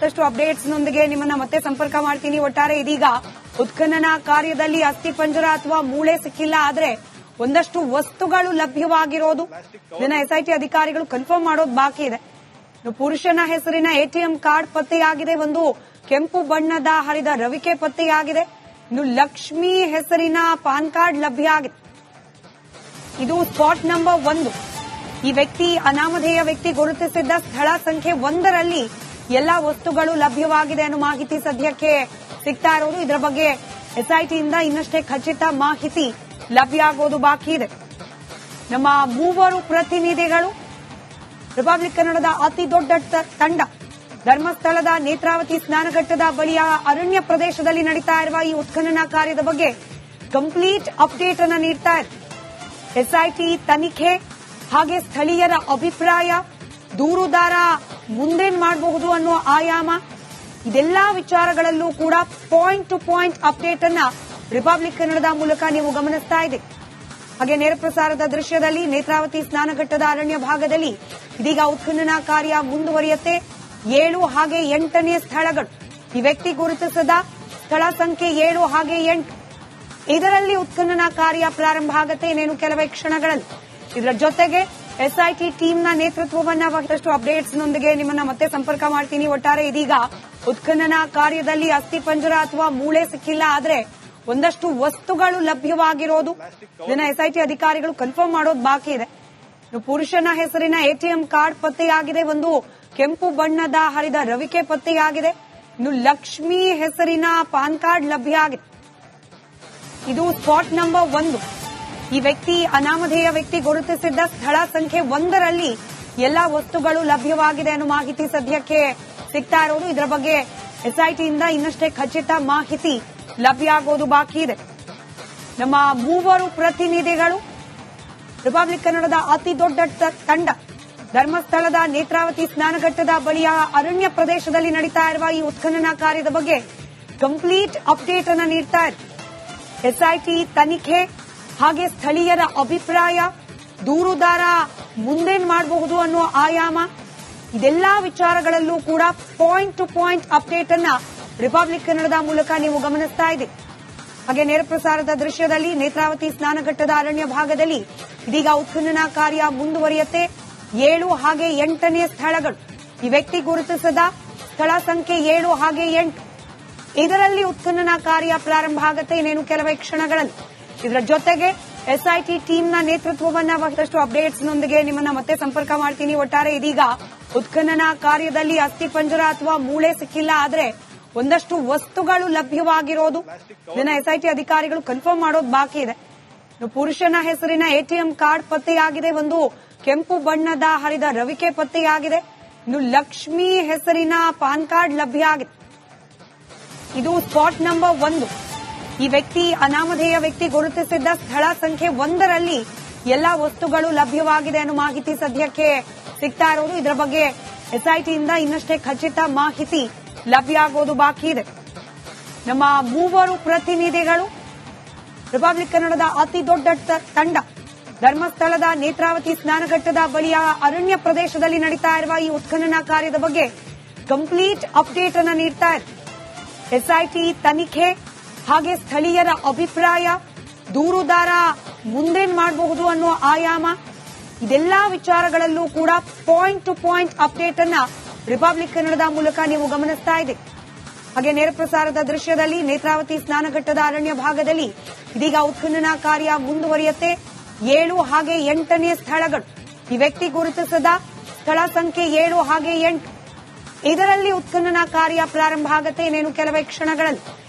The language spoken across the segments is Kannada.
ಮತ್ತಷ್ಟು ಅಪ್ಡೇಟ್ಸ್ ನೊಂದಿಗೆ ನಿಮ್ಮನ್ನ ಮತ್ತೆ ಸಂಪರ್ಕ ಮಾಡ್ತೀನಿ. ಒಟ್ಟಾರೆ ಇದೀಗ ಉತ್ಖನನ ಕಾರ್ಯದಲ್ಲಿ ಅಸ್ಥಿಪಂಜರ ಅಥವಾ ಮೂಳೆ ಸಿಕ್ಕಿಲ್ಲ, ಆದ್ರೆ ಒಂದಷ್ಟು ವಸ್ತುಗಳು ಲಭ್ಯವಾಗಿರೋದು ಇದನ್ನ ಎಸ್ಐಟಿ ಅಧಿಕಾರಿಗಳು ಕನ್ಫರ್ಮ್ ಮಾಡೋದು ಬಾಕಿ ಇದೆ. ಪುರುಷನ ಹೆಸರಿನ ಎಟಿಎಂ ಕಾರ್ಡ್ ಪತ್ತೆಯಾಗಿದೆ, ಒಂದು ಕೆಂಪು ಬಣ್ಣದ ಹರಿದ ರವಿಕೆ ಪತ್ತೆಯಾಗಿದೆ, ಇನ್ನು ಲಕ್ಷ್ಮಿ ಹೆಸರಿನ ಪಾನ್ ಕಾರ್ಡ್ ಲಭ್ಯ ಆಗಿದೆ. ಇದು ಸ್ಪಾಟ್ ನಂಬರ್ 1. ಈ ವ್ಯಕ್ತಿ ಅನಾಮಧೇಯ ವ್ಯಕ್ತಿ ಗುರುತಿಸಿದ್ದ ಸ್ಥಳ ಸಂಖ್ಯೆ 1ರಲ್ಲಿ ಎಲ್ಲಾ ವಸ್ತುಗಳು ಲಭ್ಯವಾಗಿದೆ ಅನ್ನೋ ಮಾಹಿತಿ ಸದ್ಯಕ್ಕೆ ಸಿಗ್ತಾ ಇರೋದು. ಇದರ ಬಗ್ಗೆ ಎಸ್ಐಟಿಯಿಂದ ಇನ್ನಷ್ಟೇ ಖಚಿತ ಮಾಹಿತಿ ಲಭ್ಯ ಆಗೋದು ಬಾಕಿ ಇದೆ. ನಮ್ಮ ಮೂವರು ಪ್ರತಿನಿಧಿಗಳು ರಿಪಬ್ಲಿಕ್ ಕನ್ನಡದ ಅತಿ ದೊಡ್ಡ ತಂಡ ಧರ್ಮಸ್ಥಳದ ನೇತ್ರಾವತಿ ಸ್ನಾನಘಟ್ಟದ ಬಳಿಯ ಅರಣ್ಯ ಪ್ರದೇಶದಲ್ಲಿ ನಡೀತಾ ಇರುವ ಈ ಉತ್ಖನನ ಕಾರ್ಯದ ಬಗ್ಗೆ ಕಂಪ್ಲೀಟ್ ಅಪ್ಡೇಟ್ ಅನ್ನು ನೀಡ್ತಾ ಇದೆ. ಎಸ್ಐಟಿ ತನಿಖೆ ಹಾಗೆ ಸ್ಥಳೀಯರ ಅಭಿಪ್ರಾಯ, ದೂರುದಾರ ಮುಂದೇನ್ ಮಾಡಬಹುದು ಅನ್ನೋ ಆಯಾಮ, ಇದೆಲ್ಲಾ ವಿಚಾರಗಳಲ್ಲೂ ಕೂಡ ಪಾಯಿಂಟ್ ಟು ಪಾಯಿಂಟ್ ಅಪ್ಡೇಟ್ ಅನ್ನ ರಿಪಬ್ಲಿಕ್ ಕನ್ನಡದ ಮೂಲಕ ನೀವು ಗಮನಿಸ್ತಾ ಇದೆ. ಹಾಗೆ ನೇರ ಪ್ರಸಾರದ ದೃಶ್ಯದಲ್ಲಿ ನೇತ್ರಾವತಿ ಸ್ನಾನಘಟ್ಟದ ಅರಣ್ಯ ಭಾಗದಲ್ಲಿ ಇದೀಗ ಉತ್ಖನನ ಕಾರ್ಯ ಮುಂದುವರಿಯುತ್ತೆ. 7 ಹಾಗೆ 8ನೇ ಸ್ಥಳಗಳು, ಈ ವ್ಯಕ್ತಿ ಗುರುತಿಸಿದ ಸ್ಥಳ ಸಂಖ್ಯೆ 7 ಹಾಗೆ 8, ಇದರಲ್ಲಿ ಉತ್ಖನನ ಕಾರ್ಯ ಪ್ರಾರಂಭ ಆಗುತ್ತೆ ಇನ್ನೇನು ಕೆಲವೇ ಕ್ಷಣಗಳಲ್ಲಿ. ಇದರ ಜೊತೆಗೆ ಎಸ್ಐಟಿ ಟೀಮ್ನ ನೇತೃತ್ವವನ್ನ ಮತ್ತಷ್ಟು ಅಪ್ಡೇಟ್ಸ್ ನೊಂದಿಗೆ ನಿಮ್ಮನ್ನ ಮತ್ತೆ ಸಂಪರ್ಕ ಮಾಡ್ತೀನಿ. ಒಟ್ಟಾರೆ ಇದೀಗ ಉತ್ಖನನ ಕಾರ್ಯದಲ್ಲಿ ಅಸ್ಥಿಪಂಜರ ಅಥವಾ ಮೂಳೆ ಸಿಕ್ಕಿಲ್ಲ, ಆದ್ರೆ ಒಂದಷ್ಟು ವಸ್ತುಗಳು ಲಭ್ಯವಾಗಿರೋದು ಇದನ್ನ ಎಸ್ಐಟಿ ಅಧಿಕಾರಿಗಳು ಕನ್ಫರ್ಮ್ ಮಾಡೋದು ಬಾಕಿ ಇದೆ. ಪುರುಷನ ಹೆಸರಿನ ಎಟಿಎಂ ಕಾರ್ಡ್ ಪತ್ತೆಯಾಗಿದೆ, ಒಂದು ಕೆಂಪು ಬಣ್ಣದ ಹರಿದ ರವಿಕೆ ಪತ್ತೆಯಾಗಿದೆ, ಇನ್ನು ಲಕ್ಷ್ಮಿ ಹೆಸರಿನ ಪಾನ್ ಕಾರ್ಡ್ ಲಭ್ಯ ಆಗಿದೆ. ಇದು ಸ್ಪಾಟ್ ನಂಬರ್ 1. ಈ ವ್ಯಕ್ತಿ ಅನಾಮಧೇಯ ವ್ಯಕ್ತಿ ಗುರುತಿಸಿದ್ದ ಸ್ಥಳ ಸಂಖ್ಯೆ 1ರಲ್ಲಿ ಎಲ್ಲಾ ವಸ್ತುಗಳು ಲಭ್ಯವಾಗಿದೆ ಅನ್ನೋ ಮಾಹಿತಿ ಸದ್ಯಕ್ಕೆ ಸಿಗ್ತಾ ಇರೋದು. ಇದರ ಬಗ್ಗೆ ಎಸ್ಐಟಿಯಿಂದ ಇನ್ನಷ್ಟೇ ಖಚಿತ ಮಾಹಿತಿ ಲಭ್ಯ ಆಗೋದು ಬಾಕಿ ಇದೆ. ನಮ್ಮ ಮೂವರು ಪ್ರತಿನಿಧಿಗಳು ರಿಪಬ್ಲಿಕ್ ಕನ್ನಡದ ಅತಿ ದೊಡ್ಡ ತಂಡ ಧರ್ಮಸ್ಥಳದ ನೇತ್ರಾವತಿ ಸ್ನಾನಘಟ್ಟದ ಬಳಿಯ ಅರಣ್ಯ ಪ್ರದೇಶದಲ್ಲಿ ನಡೀತಾ ಇರುವ ಈ ಉತ್ಖನನ ಕಾರ್ಯದ ಬಗ್ಗೆ ಕಂಪ್ಲೀಟ್ ಅಪ್ಡೇಟ್ ಅನ್ನು ನೀಡ್ತಾ ಇದೆ. ಎಸ್ಐಟಿ ತನಿಖೆ ಹಾಗೆ ಸ್ಥಳೀಯರ ಅಭಿಪ್ರಾಯ, ದೂರುದಾರ ಮುಂದೇನ್ ಮಾಡಬಹುದು ಅನ್ನೋ ಆಯಾಮ, ಇದೆಲ್ಲಾ ವಿಚಾರಗಳಲ್ಲೂ ಕೂಡ ಪಾಯಿಂಟ್ ಟು ಪಾಯಿಂಟ್ ಅಪ್ಡೇಟ್ ಅನ್ನ ರಿಪಬ್ಲಿಕ್ ಕನ್ನಡದ ಮೂಲಕ ನೀವು ಗಮನಿಸ್ತಾ ಇದೆ. ಹಾಗೆ ನೇರ ಪ್ರಸಾರದ ದೃಶ್ಯದಲ್ಲಿ ನೇತ್ರಾವತಿ ಸ್ನಾನಘಟ್ಟದ ಅರಣ್ಯ ಭಾಗದಲ್ಲಿ ಇದೀಗ ಉತ್ಖನನ ಕಾರ್ಯ ಮುಂದುವರಿಯುತ್ತೆ. 7 ಹಾಗೆ 8ನೇ ಸ್ಥಳಗಳು, ಈ ವ್ಯಕ್ತಿ ಗುರುತಿಸಿದ ಸ್ಥಳ ಸಂಖ್ಯೆ 7 ಹಾಗೆ 8, ಇದರಲ್ಲಿ ಉತ್ಖನನ ಕಾರ್ಯ ಪ್ರಾರಂಭ ಆಗುತ್ತೆ ಇನ್ನೇನು ಕೆಲವೇ ಕ್ಷಣಗಳಲ್ಲಿ. ಇದರ ಜೊತೆಗೆ ಎಸ್ಐಟಿ ಟೀಮ್ನ ನೇತೃತ್ವವನ್ನ ಮತ್ತಷ್ಟು ಅಪ್ಡೇಟ್ಸ್ ನೊಂದಿಗೆ ನಿಮ್ಮನ್ನ ಮತ್ತೆ ಸಂಪರ್ಕ ಮಾಡ್ತೀನಿ. ಒಟ್ಟಾರೆ ಇದೀಗ ಉತ್ಖನನ ಕಾರ್ಯದಲ್ಲಿ ಅಸ್ಥಿಪಂಜರ ಅಥವಾ ಮೂಳೆ ಸಿಕ್ಕಿಲ್ಲ, ಆದ್ರೆ ಒಂದಷ್ಟು ವಸ್ತುಗಳು ಲಭ್ಯವಾಗಿರೋದು ಇದನ್ನ ಎಸ್ಐಟಿ ಅಧಿಕಾರಿಗಳು ಕನ್ಫರ್ಮ್ ಮಾಡೋದು ಬಾಕಿ ಇದೆ. ಪುರುಷನ ಹೆಸರಿನ ಎಟಿಎಂ ಕಾರ್ಡ್ ಪತ್ತೆಯಾಗಿದೆ, ಒಂದು ಕೆಂಪು ಬಣ್ಣದ ಹರಿದ ರವಿಕೆ ಪತ್ತೆಯಾಗಿದೆ, ಇನ್ನು ಲಕ್ಷ್ಮಿ ಹೆಸರಿನ ಪಾನ್ ಕಾರ್ಡ್ ಲಭ್ಯ ಆಗಿದೆ. ಇದು ಸ್ಪಾಟ್ ನಂಬರ್ 1. ಈ ವ್ಯಕ್ತಿ ಅನಾಮಧೇಯ ವ್ಯಕ್ತಿ ಗುರುತಿಸಿದ್ದ ಸ್ಥಳ ಸಂಖ್ಯೆ 1ರಲ್ಲಿ ಎಲ್ಲಾ ವಸ್ತುಗಳು ಲಭ್ಯವಾಗಿದೆ ಅನ್ನೋ ಮಾಹಿತಿ ಸದ್ಯಕ್ಕೆ ಸಿಗ್ತಾ ಇರೋದು. ಇದರ ಬಗ್ಗೆ ಎಸ್ಐಟಿಯಿಂದ ಇನ್ನಷ್ಟೇ ಖಚಿತ ಮಾಹಿತಿ ಲಭ್ಯ ಆಗೋದು ಬಾಕಿ ಇದೆ. ನಮ್ಮ ಮೂವರು ಪ್ರತಿನಿಧಿಗಳು ರಿಪಬ್ಲಿಕ್ ಕನ್ನಡದ ಅತಿ ದೊಡ್ಡ ತಂಡ ಧರ್ಮಸ್ಥಳದ ನೇತ್ರಾವತಿ ಸ್ನಾನಘಟ್ಟದ ಬಳಿಯ ಅರಣ್ಯ ಪ್ರದೇಶದಲ್ಲಿ ನಡೀತಾ ಇರುವ ಈ ಉತ್ಖನನ ಕಾರ್ಯದ ಬಗ್ಗೆ ಕಂಪ್ಲೀಟ್ ಅಪ್ಡೇಟ್ ಅನ್ನು ನೀಡ್ತಾ ಇದೆ. ಎಸ್ಐಟಿ ತನಿಖೆ ಹಾಗೆ ಸ್ಥಳೀಯರ ಅಭಿಪ್ರಾಯ, ದೂರುದಾರ ಮುಂದೇನ್ ಮಾಡಬಹುದು ಅನ್ನೋ ಆಯಾಮ, ಇದೆಲ್ಲಾ ವಿಚಾರಗಳಲ್ಲೂ ಕೂಡ ಪಾಯಿಂಟ್ ಟು ಪಾಯಿಂಟ್ ಅಪ್ಡೇಟ್ ಅನ್ನ ರಿಪಬ್ಲಿಕ್ ಕನ್ನಡದ ಮೂಲಕ ನೀವು ಗಮನಿಸ್ತಾ ಇದೆ. ಹಾಗೆ ನೇರ ಪ್ರಸಾರದ ದೃಶ್ಯದಲ್ಲಿ ನೇತ್ರಾವತಿ ಸ್ನಾನಘಟ್ಟದ ಅರಣ್ಯ ಭಾಗದಲ್ಲಿ ಇದೀಗ ಉತ್ಖನನ ಕಾರ್ಯ ಮುಂದುವರಿಯುತ್ತೆ. 7 ಹಾಗೆ 8ನೇ ಸ್ಥಳಗಳು, ಈ ವ್ಯಕ್ತಿ ಗುರುತಿಸಿದ ಸ್ಥಳ ಸಂಖ್ಯೆ 7 ಹಾಗೆ 8, ಇದರಲ್ಲಿ ಉತ್ಖನನ ಕಾರ್ಯ ಪ್ರಾರಂಭ ಆಗುತ್ತೆ ಇನ್ನೇನು ಕೆಲವೇ ಕ್ಷಣಗಳಲ್ಲಿ.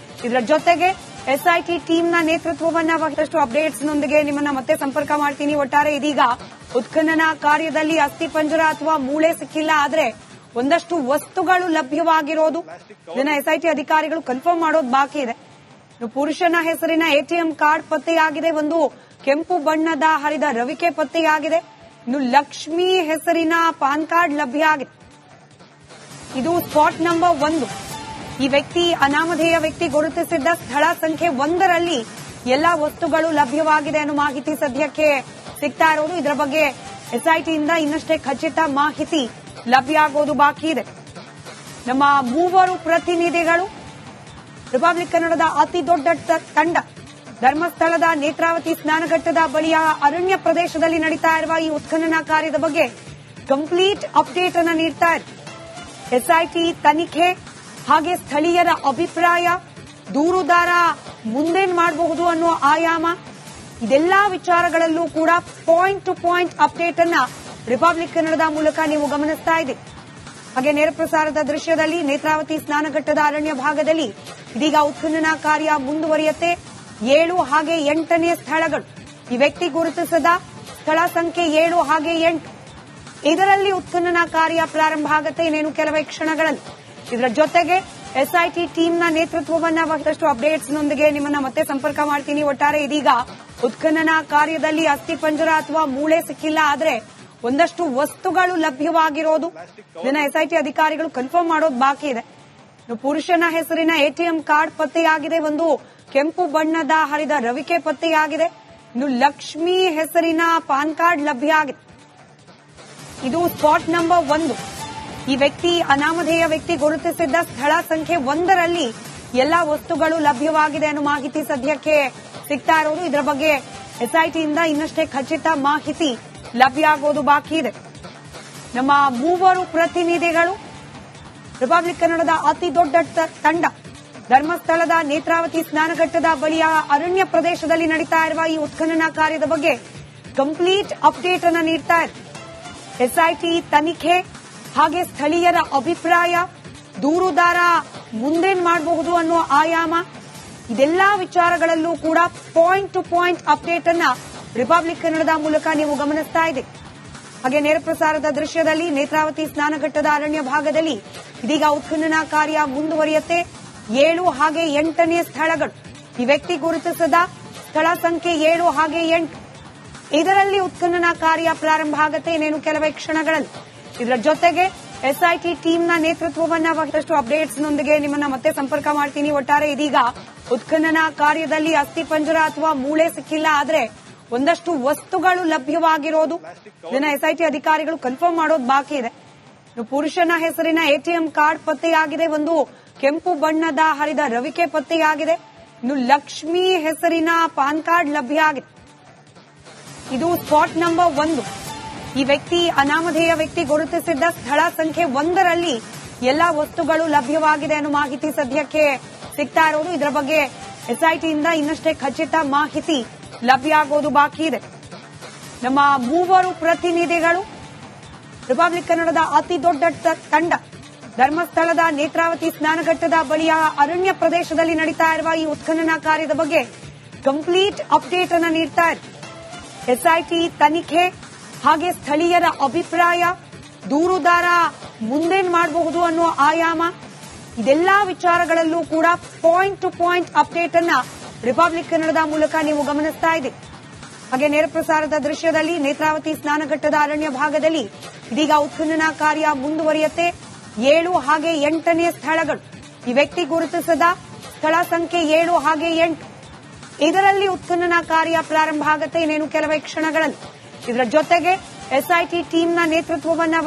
ಇದರ ಜೊತೆಗೆ ಎಸ್ಐಟಿ ಟೀಮ್ನ ನೇತೃತ್ವವನ್ನ ಮತ್ತಷ್ಟು ಅಪ್ಡೇಟ್ಸ್ ನೊಂದಿಗೆ ನಿಮ್ಮನ್ನ ಮತ್ತೆ ಸಂಪರ್ಕ ಮಾಡ್ತೀನಿ. ಒಟ್ಟಾರೆ ಇದೀಗ ಉತ್ಖನನ ಕಾರ್ಯದಲ್ಲಿ ಅಸ್ಥಿಪಂಜರ ಅಥವಾ ಮೂಳೆ ಸಿಕ್ಕಿಲ್ಲ, ಆದ್ರೆ ಒಂದಷ್ಟು ವಸ್ತುಗಳು ಲಭ್ಯವಾಗಿರೋದು ಇದನ್ನ ಎಸ್ಐಟಿ ಅಧಿಕಾರಿಗಳು ಕನ್ಫರ್ಮ್ ಮಾಡೋದು ಬಾಕಿ ಇದೆ. ಪುರುಷನ ಹೆಸರಿನ ಎಟಿಎಂ ಕಾರ್ಡ್ ಪತ್ತೆಯಾಗಿದೆ, ಒಂದು ಕೆಂಪು ಬಣ್ಣದ ಹರಿದ ರವಿಕೆ ಪತ್ತೆಯಾಗಿದೆ, ಇನ್ನು ಲಕ್ಷ್ಮಿ ಹೆಸರಿನ ಪಾನ್ ಕಾರ್ಡ್ ಲಭ್ಯ ಆಗಿದೆ. ಇದು ಸ್ಪಾಟ್ ನಂಬರ್ 1. ಈ ವ್ಯಕ್ತಿ ಅನಾಮಧೇಯ ವ್ಯಕ್ತಿ ಗುರುತಿಸಿದ್ದ ಸ್ಥಳ ಸಂಖ್ಯೆ 1ರಲ್ಲಿ ಎಲ್ಲಾ ವಸ್ತುಗಳು ಲಭ್ಯವಾಗಿದೆ ಅನ್ನೋ ಮಾಹಿತಿ ಸದ್ಯಕ್ಕೆ ಸಿಗ್ತಾ ಇರೋದು. ಇದರ ಬಗ್ಗೆ ಎಸ್ಐಟಿಯಿಂದ ಇನ್ನಷ್ಟೇ ಖಚಿತ ಮಾಹಿತಿ ಲಭ್ಯ ಆಗೋದು ಬಾಕಿ ಇದೆ. ನಮ್ಮ ಮೂವರು ಪ್ರತಿನಿಧಿಗಳು ರಿಪಬ್ಲಿಕ್ ಕನ್ನಡದ ಅತಿ ದೊಡ್ಡ ತಂಡ ಧರ್ಮಸ್ಥಳದ ನೇತ್ರಾವತಿ ಸ್ನಾನಘಟ್ಟದ ಬಳಿಯ ಅರಣ್ಯ ಪ್ರದೇಶದಲ್ಲಿ ನಡೀತಾ ಇರುವ ಈ ಉತ್ಖನನ ಕಾರ್ಯದ ಬಗ್ಗೆ ಕಂಪ್ಲೀಟ್ ಅಪ್ಡೇಟ್ ಅನ್ನು ನೀಡ್ತಾ ಇದೆ. ಎಸ್ಐಟಿ ತನಿಖೆ ಹಾಗೆ ಸ್ಥಳೀಯರ ಅಭಿಪ್ರಾಯ, ದೂರುದಾರ ಮುಂದೇನ್ ಮಾಡಬಹುದು ಅನ್ನೋ ಆಯಾಮ, ಇದೆಲ್ಲಾ ವಿಚಾರಗಳಲ್ಲೂ ಕೂಡ ಪಾಯಿಂಟ್ ಟು ಪಾಯಿಂಟ್ ಅಪ್ಡೇಟ್ ಅನ್ನ ರಿಪಬ್ಲಿಕ್ ಕನ್ನಡದ ಮೂಲಕ ನೀವು ಗಮನಿಸ್ತಾ ಇದ್ದೀರಿ. ಹಾಗೆ ನೇರ ಪ್ರಸಾರದ ದೃಶ್ಯದಲ್ಲಿ ನೇತ್ರಾವತಿ ಸ್ನಾನಘಟ್ಟದ ಅರಣ್ಯ ಭಾಗದಲ್ಲಿ ಇದೀಗ ಉತ್ಖನನ ಕಾರ್ಯ ಮುಂದುವರಿಯುತ್ತೆ. 7 ಹಾಗೆ 8ನೇ ಸ್ಥಳಗಳು, ಈ ವ್ಯಕ್ತಿ ಗುರುತಿಸದ ಸ್ಥಳ ಸಂಖ್ಯೆ 7 ಹಾಗೆ 8, ಇದರಲ್ಲಿ ಉತ್ಖನನ ಕಾರ್ಯ ಪ್ರಾರಂಭ ಆಗುತ್ತೆ ಇನ್ನೇನು ಕೆಲವೇ ಕ್ಷಣಗಳಲ್ಲಿ. ಇದರ ಜೊತೆಗೆ ಎಸ್ಐಟಿ ಟೀಮ್ನ ನೇತೃತ್ವವನ್ನ ಮತ್ತಷ್ಟು ಅಪ್ಡೇಟ್ಸ್ನೊಂದಿಗೆ ನಿಮ್ಮನ್ನ ಮತ್ತೆ ಸಂಪರ್ಕ ಮಾಡ್ತೀನಿ. ಒಟ್ಟಾರೆ ಇದೀಗ ಉತ್ಖನನ ಕಾರ್ಯದಲ್ಲಿ ಅಸ್ಥಿಪಂಜರ ಅಥವಾ ಮೂಳೆ ಸಿಕ್ಕಿಲ್ಲ, ಆದ್ರೆ ಒಂದಷ್ಟು ವಸ್ತುಗಳು ಲಭ್ಯವಾಗಿರೋದು ಇದನ್ನ ಎಸ್ಐಟಿ ಅಧಿಕಾರಿಗಳು ಕನ್ಫರ್ಮ್ ಮಾಡೋದು ಬಾಕಿ ಇದೆ. ಪುರುಷನ ಹೆಸರಿನ ಎಟಿಎಂ ಕಾರ್ಡ್ ಪತ್ತೆಯಾಗಿದೆ, ಒಂದು ಕೆಂಪು ಬಣ್ಣದ ಹರಿದ ರವಿಕೆ ಪತ್ತೆಯಾಗಿದೆ, ಇನ್ನು ಲಕ್ಷ್ಮಿ ಹೆಸರಿನ ಪಾನ್ ಕಾರ್ಡ್ ಲಭ್ಯ ಆಗಿದೆ. ಇದು ಸ್ಪಾಟ್ ನಂಬರ್ 1. ಈ ವ್ಯಕ್ತಿ ಅನಾಮಧೇಯ ವ್ಯಕ್ತಿ ಗುರುತಿಸಿದ್ದ ಸ್ಥಳ ಸಂಖ್ಯೆ 1ರಲ್ಲಿ ಎಲ್ಲಾ ವಸ್ತುಗಳು ಲಭ್ಯವಾಗಿದೆ ಅನ್ನೋ ಮಾಹಿತಿ ಸದ್ಯಕ್ಕೆ ಸಿಗ್ತಾ ಇರೋದು. ಇದರ ಬಗ್ಗೆ ಎಸ್ಐಟಿಯಿಂದ ಇನ್ನಷ್ಟೇ ಖಚಿತ ಮಾಹಿತಿ ಲಭ್ಯ ಆಗೋದು ಬಾಕಿ ಇದೆ. ನಮ್ಮ ಮೂವರು ಪ್ರತಿನಿಧಿಗಳು ರಿಪಬ್ಲಿಕ್ ಕನ್ನಡದ ಅತಿ ದೊಡ್ಡ ತಂಡ ಧರ್ಮಸ್ಥಳದ ನೇತ್ರಾವತಿ ಸ್ನಾನಘಟ್ಟದ ಬಳಿಯ ಅರಣ್ಯ ಪ್ರದೇಶದಲ್ಲಿ ನಡೀತಾ ಇರುವ ಈ ಉತ್ಖನನ ಕಾರ್ಯದ ಬಗ್ಗೆ ಕಂಪ್ಲೀಟ್ ಅಪ್ಡೇಟ್ ಅನ್ನು ನೀಡ್ತಾ ಇದೆ. ಎಸ್ಐಟಿ ತನಿಖೆ ಹಾಗೆ ಸ್ಥಳೀಯರ ಅಭಿಪ್ರಾಯ, ದೂರುದಾರ ಮುಂದೇನ್ ಮಾಡಬಹುದು ಅನ್ನೋ ಆಯಾಮ, ಇದೆಲ್ಲಾ ವಿಚಾರಗಳಲ್ಲೂ ಕೂಡ ಪಾಯಿಂಟ್ ಟು ಪಾಯಿಂಟ್ ಅಪ್ಡೇಟ್ ಅನ್ನ ರಿಪಬ್ಲಿಕ್ ಕನ್ನಡದ ಮೂಲಕ ನೀವು ಗಮನಿಸ್ತಾ ಇದ್ದೀರಿ. ಹಾಗೆ ನೇರ ಪ್ರಸಾರದ ದೃಶ್ಯದಲ್ಲಿ ನೇತ್ರಾವತಿ ಸ್ನಾನಘಟ್ಟದ ಅರಣ್ಯ ಭಾಗದಲ್ಲಿ ಇದೀಗ ಉತ್ಖನನ ಕಾರ್ಯ ಮುಂದುವರಿಯುತ್ತೆ. 7 ಹಾಗೆ 8ನೇ ಸ್ಥಳಗಳು, ಈ ವ್ಯಕ್ತಿ ಗುರುತಿಸದ ಸ್ಥಳ ಸಂಖ್ಯೆ 7 ಹಾಗೆ 8, ಇದರಲ್ಲಿ ಉತ್ಖನನ ಕಾರ್ಯ ಪ್ರಾರಂಭ ಆಗುತ್ತೆ ಇನ್ನೇನು ಕೆಲವೇ ಕ್ಷಣಗಳಲ್ಲಿ. ಇದರ ಜೊತೆಗೆ ಎಸ್ಐಟಿ ಟೀಮ್ನ ನೇತೃತ್ವವನ್ನ ಮತ್ತಷ್ಟು ಅಪ್ಡೇಟ್ಸ್ನೊಂದಿಗೆ ನಿಮ್ಮನ್ನ ಮತ್ತೆ ಸಂಪರ್ಕ ಮಾಡ್ತೀನಿ. ಒಟ್ಟಾರೆ ಇದೀಗ ಉತ್ಖನನ ಕಾರ್ಯದಲ್ಲಿ ಅಸ್ಥಿಪಂಜರ ಅಥವಾ ಮೂಳೆ ಸಿಕ್ಕಿಲ್ಲ, ಆದ್ರೆ ಒಂದಷ್ಟು ವಸ್ತುಗಳು ಲಭ್ಯವಾಗಿರೋದು ಇದನ್ನ ಎಸ್ಐಟಿ ಅಧಿಕಾರಿಗಳು ಕನ್ಫರ್ಮ್ ಮಾಡೋದು ಬಾಕಿ ಇದೆ. ಪುರುಷನ ಹೆಸರಿನ ಎಟಿಎಂ ಕಾರ್ಡ್ ಪತ್ತೆಯಾಗಿದೆ, ಒಂದು ಕೆಂಪು ಬಣ್ಣದ ಹರಿದ ರವಿಕೆ ಪತ್ತೆಯಾಗಿದೆ, ಇನ್ನು ಲಕ್ಷ್ಮಿ ಹೆಸರಿನ ಪಾನ್ ಕಾರ್ಡ್ ಲಭ್ಯ ಆಗಿದೆ. ಇದು ಸ್ಪಾಟ್ ನಂಬರ್ 1. ಈ ವ್ಯಕ್ತಿ ಅನಾಮಧೇಯ ವ್ಯಕ್ತಿ ಗುರುತಿಸಿದ್ದ ಸ್ಥಳ ಸಂಖ್ಯೆ 1ರಲ್ಲಿ ಎಲ್ಲಾ ವಸ್ತುಗಳು ಲಭ್ಯವಾಗಿದೆ ಅನ್ನೋ ಮಾಹಿತಿ ಸದ್ಯಕ್ಕೆ ಸಿಗ್ತಾ ಇರೋದು. ಇದರ ಬಗ್ಗೆ ಎಸ್ಐಟಿಯಿಂದ ಇನ್ನಷ್ಟೇ ಖಚಿತ ಮಾಹಿತಿ ಲಭ್ಯ ಆಗೋದು ಬಾಕಿ ಇದೆ. ನಮ್ಮ ಮೂವರು ಪ್ರತಿನಿಧಿಗಳು ರಿಪಬ್ಲಿಕ್ ಕನ್ನಡದ ಅತಿ ದೊಡ್ಡ ತಂಡ ಧರ್ಮಸ್ಥಳದ ನೇತ್ರಾವತಿ ಸ್ನಾನಘಟ್ಟದ ಬಳಿಯ ಅರಣ್ಯ ಪ್ರದೇಶದಲ್ಲಿ ನಡೀತಾ ಇರುವ ಈ ಉತ್ಖನನ ಕಾರ್ಯದ ಬಗ್ಗೆ ಕಂಪ್ಲೀಟ್ ಅಪ್ಡೇಟ್ ಅನ್ನು ನೀಡ್ತಾ ಇದೆ. ಎಸ್ಐಟಿ ತನಿಖೆ ಹಾಗೆ ಸ್ಥಳೀಯರ ಅಭಿಪ್ರಾಯ, ದೂರುದಾರ ಮುಂದೇನ್ ಮಾಡಬಹುದು ಅನ್ನೋ ಆಯಾಮ, ಇದೆಲ್ಲಾ ವಿಚಾರಗಳಲ್ಲೂ ಕೂಡ ಪಾಯಿಂಟ್ ಟು ಪಾಯಿಂಟ್ ಅಪ್ಡೇಟ್ ಅನ್ನ ರಿಪಬ್ಲಿಕ್ ಕನ್ನಡದ ಮೂಲಕ ನೀವು ಗಮನಿಸ್ತಾ ಇದ್ದೀರಿ. ಹಾಗೆ ನೇರ ಪ್ರಸಾರದ ದೃಶ್ಯದಲ್ಲಿ ನೇತ್ರಾವತಿ ಸ್ನಾನಘಟ್ಟದ ಅರಣ್ಯ ಭಾಗದಲ್ಲಿ ಇದೀಗ ಉತ್ಖನನ ಕಾರ್ಯ ಮುಂದುವರಿಯುತ್ತೆ. 7 ಹಾಗೆ 8ನೇ ಸ್ಥಳಗಳು, ಈ ವ್ಯಕ್ತಿ ಗುರುತಿಸದ ಸ್ಥಳ ಸಂಖ್ಯೆ 7 ಹಾಗೆ 8, ಇದರಲ್ಲಿ ಉತ್ಖನನ ಕಾರ್ಯ ಪ್ರಾರಂಭ ಆಗುತ್ತೆ ಇನ್ನೇನು ಕೆಲವೇ ಕ್ಷಣಗಳಲ್ಲಿ. ಇದರ ಜೊತೆಗೆ ಎಸ್ಐಟಿ ಟೀಮ್ನ ನೇತೃತ್ವವನ್ನ